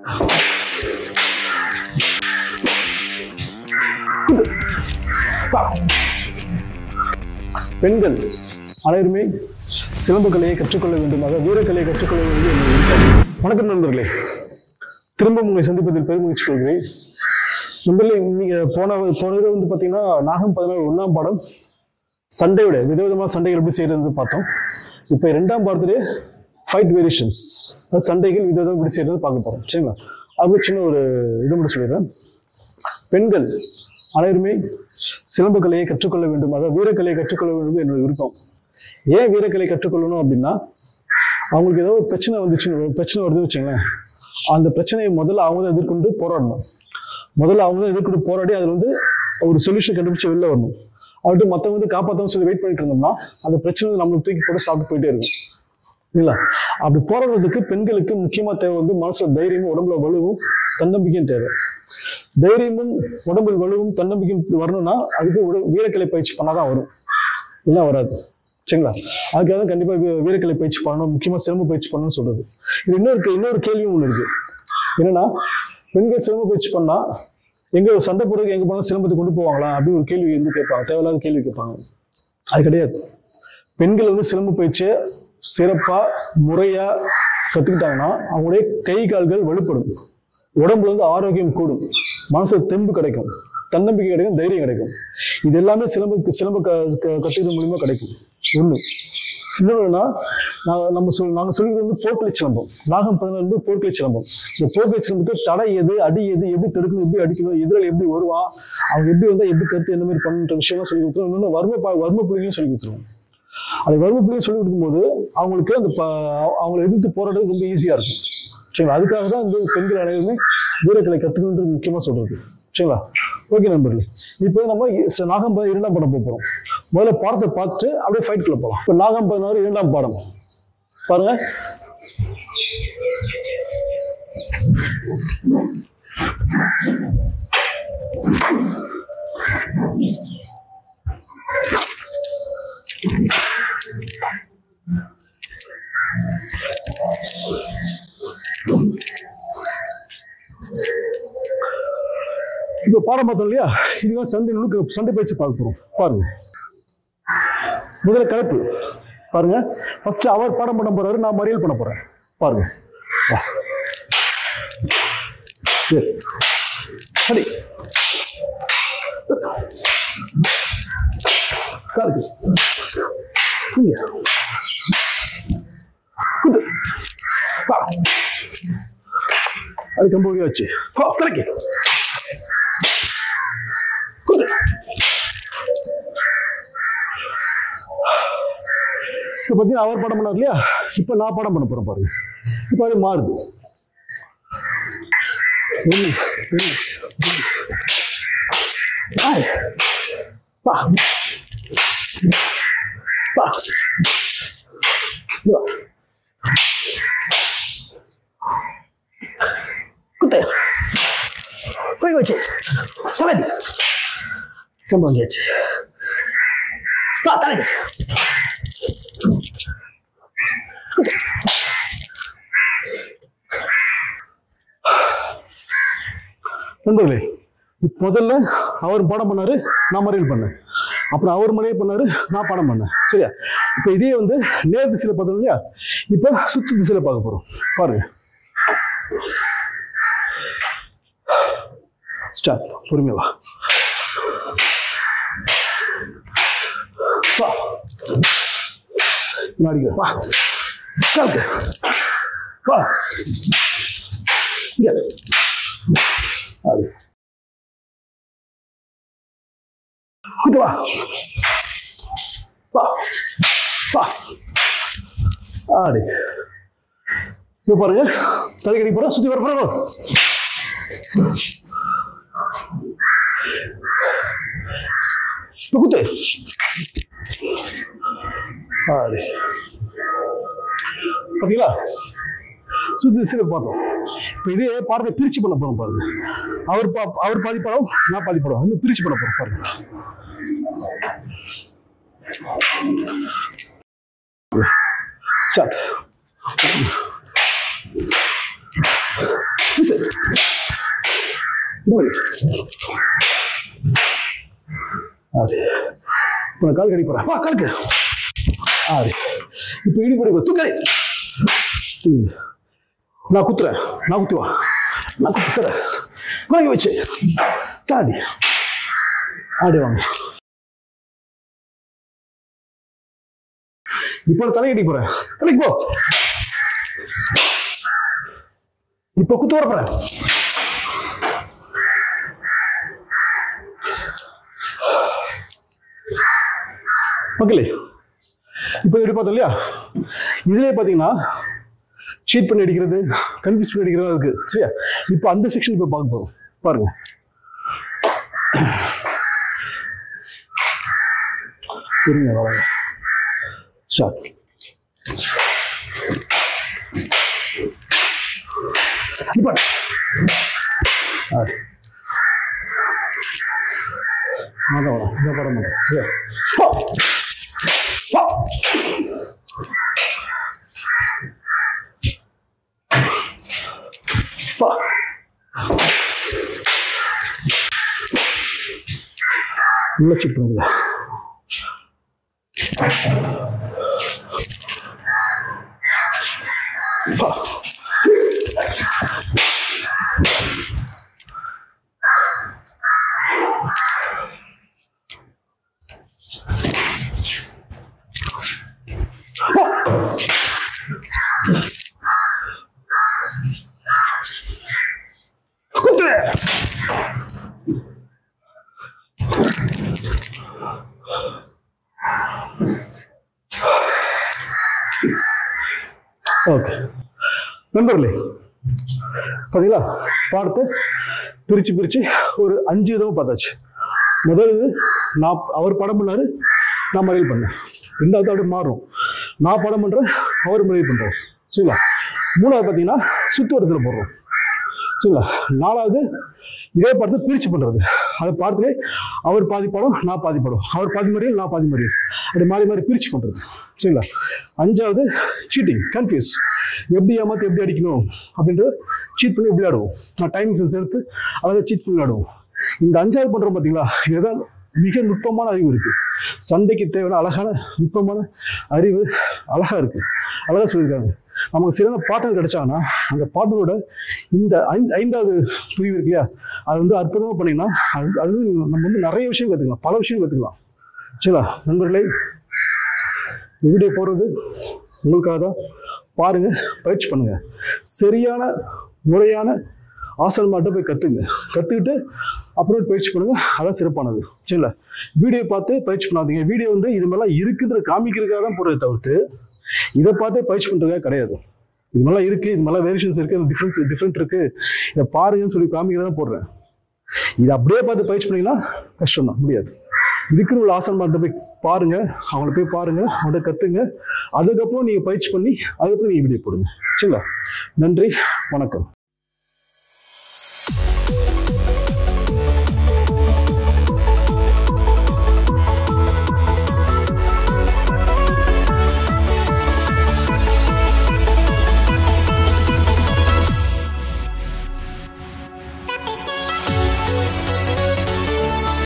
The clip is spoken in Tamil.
பெண்கள் அனைவருமே சிலம்பு கலையை கற்றுக்கொள்ள வேண்டுமாக வீரக்கலையை கற்றுக்கொள்ள வேண்டும். வணக்கம் நண்பர்களே, திரும்ப உங்களை சந்திப்பதில் பெருமகிழ்ச்சி கொள்கிறேன். நண்பர்களே, நீங்க போன வந்து பாத்தீங்கன்னா நாகம் 16 1ஆம் பாடம் சண்டையோட விதவிதமான சண்டைகள் எப்படி செய்யறது பார்த்தோம். இப்போ 2ஆம் பாடத்திலே ஃபைட் வேரியேஷன்ஸ், சண்டைகள் விதவிதம் எப்படி செய்யறது பார்க்க போறோம். சரிங்களா? அது சின்ன ஒரு இது மட்டும் சொல்லிடுறேன். பெண்கள் அனைவருமே சிலம்பு கலையை கற்றுக்கொள்ள வேண்டுமாக வீரக்கலையை கற்றுக்கொள்ள வேண்டும் என்னோட விருப்பம். ஏன் வீரக்கலை கற்றுக்கொள்ளணும் அப்படின்னா, அவங்களுக்கு ஏதோ ஒரு பிரச்சனை வருதுன்னு வச்சுங்களேன், அந்த பிரச்சனையை முதல்ல அவங்க தான் எதிர்கொண்டு போராடணும். போராடி அதில் வந்து ஒரு சொல்யூஷன் கண்டுபிடிச்சு வெளில வரணும். அவர்கிட்ட மற்றவங்க வந்து காப்பாற்றணும் சொல்லி வெயிட் பண்ணிட்டு இருந்தோம்னா அந்த பிரச்சனை வந்து நம்மளுக்கு தூக்கி போட்டு சாப்பிட்டு போயிட்டே இருக்கும் இல்லைங்களா? அப்படி போராடுறதுக்கு பெண்களுக்கு முக்கியமா தேவை வந்து மனசுல தைரியமும் உடம்புல வலுவும் தன்னம்பிக்கையும் தேவை. தைரியமும் உடம்பில் வலுவும் தன்னம்பிக்கையும் வரணும்னா அதுக்கு வீரக்கலை பயிற்சி பண்ணாதான் வரும், இல்லை வராது. சரிங்களா? அதுக்காக தான் கண்டிப்பா வீரக்கலை பயிற்சி பண்ணணும், முக்கியமா சிலம்பு பயிற்சி பண்ணணும்னு சொல்றது. இது இன்னொரு கேள்வியும் ஒண்ணு இருக்கு. என்னன்னா, பெண்கள் சிலம்பு பயிற்சி பண்ணா எங்க சண்டை போடுறதுக்கு எங்க போனாலும் சிலம்பத்தை கொண்டு போவாங்களா அப்படின்னு ஒரு கேள்வி வந்து கேட்பாங்க, தேவையில்லாத கேள்வி கேட்பாங்க. அது கிடையாது. பெண்கள் வந்து சிலம்பு பயிற்சியை சிறப்பா முறையா கத்துக்கிட்டாங்கன்னா அவங்களுடைய கை கால்கள் வலுப்படும், உடம்புல வந்து ஆரோக்கியம் கூடும், மனசு தெம்பு கிடைக்கும், தன்னம்பிக்கை கிடைக்கும், தைரியம் கிடைக்கும். இது எல்லாமே சிலம்பு கத்துக்கிறது மூலியமா கிடைக்கும். ஒண்ணு. இன்னொன்னா, நாங்க சொல்லிட்டு வந்து போர்க்கலை சிலம்பம். நாகம் 16 போர்க்கலை சிலம்பம். இந்த போர்க்கலை சிலம்பத்துக்கு தடை எது, அடி எது, எப்படி தடுக்கணும், எப்படி அடிக்கணும், எதிராளி எப்படி வருவான், அவங்க எப்படி வந்தா எப்படி தடுத்து எந்த மாதிரி பண்ணுற விஷயம்லாம் சொல்லி கொடுத்துருவோம். இன்னொன்று வர்ம புள்ளியும் சொல்லி கொடுத்துருவோம். அது வர்ம புள்ளியும் சொல்லி கொடுக்கும்போது அவங்களுக்கு அந்த அவங்களை எதிர்த்து போராடுறது ரொம்ப ஈஸியா இருக்கும். சரிங்களா? அதுக்காக தான் இந்த பெண்கள் அனைவருமே வீரக்கலை கற்றுக்கணுன்றது முக்கியமா சொல்றது. சரிங்களா? ஓகே நண்பர்களே, இப்போ நம்ம நாகம் 2ஆம் பாடம் போகிறோம். முதல்ல பாடத்தை பார்த்துட்டு அப்படியே ஃபைட்குள்ள போகலாம். இப்போ நாகம் 16 2ஆம் பாடம் பாருங்க. இப்ப பாடம் பார்த்தோம் இல்லையா? இதுதான் சண்டை பயிற்சி பார்க்க போறோம். பாருங்க, முதல்ல கலப்பு பாருங்க. ஃபர்ஸ்ட் அவர் பாடம் பண்ண போறாரு, நான் மறியல் பண்ண போறேன். பாருங்க. சரி, அது கம்ப வச்சு கலக்கி இப்ப பாத்தீங்கன்னா அவர் படம் பண்ணார் இல்லையா? இப்ப நான் படம் பண்ண போறேன். பாருங்க, இப்ப அது மாறுது. குத்து போய் வச்சு தலைதி கம்ப வந்தாச்சு. தலைதி நண்பர்களே, முதல்ல அவர் பாடம் பண்ணாரு, நான் மறியல் பண்ணேன். அப்புறம் அவர் மறியல் பண்ணாரு, நான் பாடம் பண்ணேன். சரியா? இப்ப இதே வந்து நேர் திசையில பார்த்தோம் இல்லையா? இப்ப சுத்து திசையில பார்க்க போறோம். பாருங்க, ஸ்டார்ட். பொறுமையா வா. வா, வா, குத்து வா, வா, வா, ஆடி. இது பாருங்க, தலைக்கடி போற, சுத்தி வர போறோம். குத்து ஆடி. பாத்தீங்களா? சுத்தி திசையில பார்த்தோம். இப்ப இதே பாடத்தை பிரிச்சு பண்ண போறோம். பாருங்க, அவர் பாதி படம், நான் பாதி படம், இன்னும் பிரிச்சு பண்ண போறோம். பாருங்க, ஸ்டார்ட். இப்போ நான் கால் கடி போறேன். வா காலுக்கு. ஆறு. இப்போ இடி போடு தூக்கறே. நான் குத்துறேன். நான் குத்துவா. நான் குத்துறேன். குறைங்க வச்சு. தாடி. ஆடி வாங்க. இப்போ தலையடி போறேன். தலைக்கு போ. இப்போ குத்து வர போறேன். மக்களே, இப்போ எப்படி பார்த்தோம் இல்லையா? இதுலேயே பார்த்தீங்கன்னா சீட் பண்ணி அடிக்கிறது, கன்ஃபியூஸ் பண்ணி அடிக்கிறது இருக்கு. சரியா? இப்போ அந்த செக்ஷன் இப்போ பார்க்க போறோம். பாருங்க. இருங்க வாங்க. ஸ்டார்ட். இப்போ அதான் வரும். இதை பட மாட்டேன். சரியா? உள்ள செக் பண்ணுங்க. ஓகே நண்பர்களே, பார்த்தீங்களா? பாடத்தை பிரித்து ஒரு 5 விதமாக பார்த்தாச்சு. முதல் இது நான் அவர் படம் பண்ணாரு, நான் மறைவு பண்ணேன். ரெண்டாவது அப்படி மாறும். நான் படம் பண்ணுறேன், அவர் மறைவு பண்ணுறோம். சரிங்களா? மூணாவது பார்த்தீங்கன்னா சுற்றுவட்டத்தில் போடுறோம். சரிங்களா? நாலாவது இதே படத்தை பிரித்து பண்ணுறது. அதை படத்துல அவர் பாதி படம், நான் பாதி படம், அவர் பாதி மறியல், நான் பாதி மறியல், அப்படி மாறி மாறி பிரித்து பண்ணுறது. சரிங்களா? அஞ்சாவது சீட்டிங், கன்ஃபியூஸ், எப்படி ஏமாற்றி எப்படி அடிக்கணும் அப்படின்ட்டு சீட் பண்ணி எப்படி ஆடுவோம். நான் டைமிங் சென்ஸ் எடுத்து அதை சீட் பண்ணி ஆடுவோம். இந்த அஞ்சாவது பண்ணுறோம் பார்த்தீங்களா? இதுதான் மிக நுட்பமான அறிவு இருக்குது. சண்டைக்கு தேவையான அழகான நுட்பமான அறிவு அழகாக இருக்குது. அழகாக சொல்லியிருக்காங்க. நமக்கு சிறந்த பாட்டன் கிடைச்சாங்கன்னா அந்த பாட்டனோட இந்த ஐந்தாவது பிரிவு இருக்கு இல்லையா, அது வந்து அற்புதமாக பண்ணிங்கன்னா அது நம்ம வந்து நிறைய விஷயம் கற்றுக்கலாம், பல விஷயம் கற்றுக்கலாம். சரிங்களா நண்பர்களே? இந்த வீடியோ போடுறது உங்களுக்காக தான். பாருங்க, பயிற்சி பண்ணுங்க. சரியான முறையான ஆசன மாட்டை போய் கற்றுக்கிட்டு அப்புறம் பயிற்சி பண்ணுங்க. அதான் சிறப்பானது. சரிங்களா? வீடியோ பார்த்து பயிற்சி பண்ணாதீங்க. வீடியோ வந்து இது மாதிரிலாம் இருக்குதுன்னு காமிக்கிறதுக்காக தான் போடுறதை தவிர்த்து இதை பார்த்தே பயிற்சி பண்ணுறதுக்காக கிடையாது. இது மாதிரிலாம் இருக்குது, இது மாதிரிலாம் வேரியேஷன்ஸ் இருக்குது, டிஃப்ரெண்ட் இருக்குது, இதை பாருங்கன்னு சொல்லி காமிக்கிறதா போடுறேன். இதை அப்படியே பார்த்து பயிற்சி பண்ணிங்கன்னா கஷ்டம் தான், முடியாது. இதுக்குன்னு உள்ள ஆசன மாட்டை போய் பாருங்க, அவங்கள போய் பாருங்க, அவங்கள்ட்ட கற்றுங்க. அதுக்கப்புறம் நீங்கள் பயிற்சி பண்ணி அதுக்கப்புறம் நீங்கள் வீடியோ போடுங்க. சரிங்களா? நன்றி, வணக்கம்.